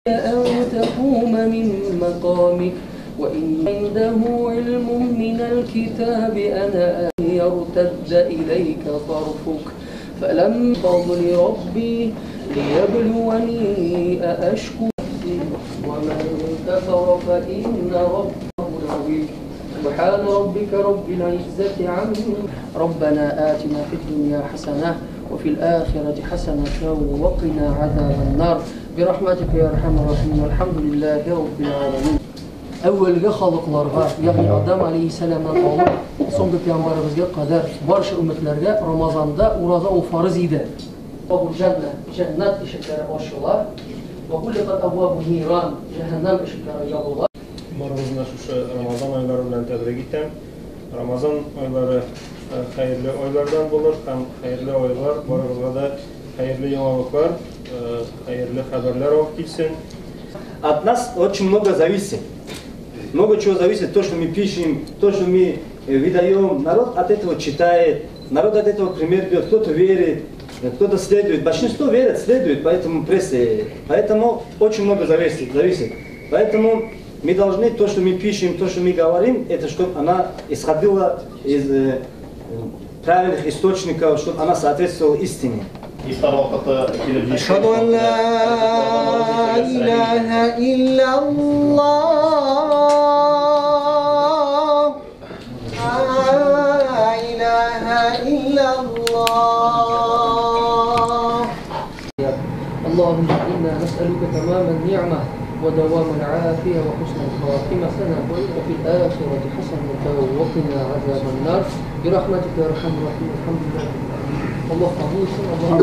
أن تقوم من مقامك وإن عنده علم من الكتاب أنا أن يرتد إليك طرفك فلم فضل ربي ليبلوني أأشكر ومن كفر فإن ربه العظيم سبحان ربك رب العزة عما ربنا آتنا في الدنيا حسنة وفي الآخرة حسنة وقنا عذاب النار برحمتك يا أرحم الراحمين والحمد لله رب العالمين. Әуелгі халықларға, яғни Адам алейхиссаламнан алып, соңғы пейғамбарымызға қадар барша үмметлерге Рамазанда ураза ол фарыз иде. Абу жәннат ишеклері ашылар, وغلقت أبواب النيران جهنم ишеклері ябылар. Барымызна шушы Рамазан айлары белән тәбрик итәм. Рамазан айлары хәерле айлардан булыр һәм хәерле айлар барыгызга да хәерле яңалыклар, хәерле хәбәрләр алып килсен. От нас очень много зависит. Много чего зависит, то, что мы пишем, то, что мы выдаем. Народ от этого читает, народ от этого пример берет, кто-то верит, кто-то следует. Большинство верят, следует, поэтому прессе. Поэтому очень много зависит. Поэтому мы должны, то, что мы пишем, то, что мы говорим, это чтобы она исходила из правильных источников, чтобы она соответствовала истине. أشهد أن لا إله إلا الله لا إله إلا الله. اللهم إنا نسألك تمام النعمة ودوام العافية وحسن الخاتمة وفي الآخرة حسنة وقنا عذاب النار برحمتك يا أرحم الراحمين. الحمد لله. Allah kabul etsin. Allah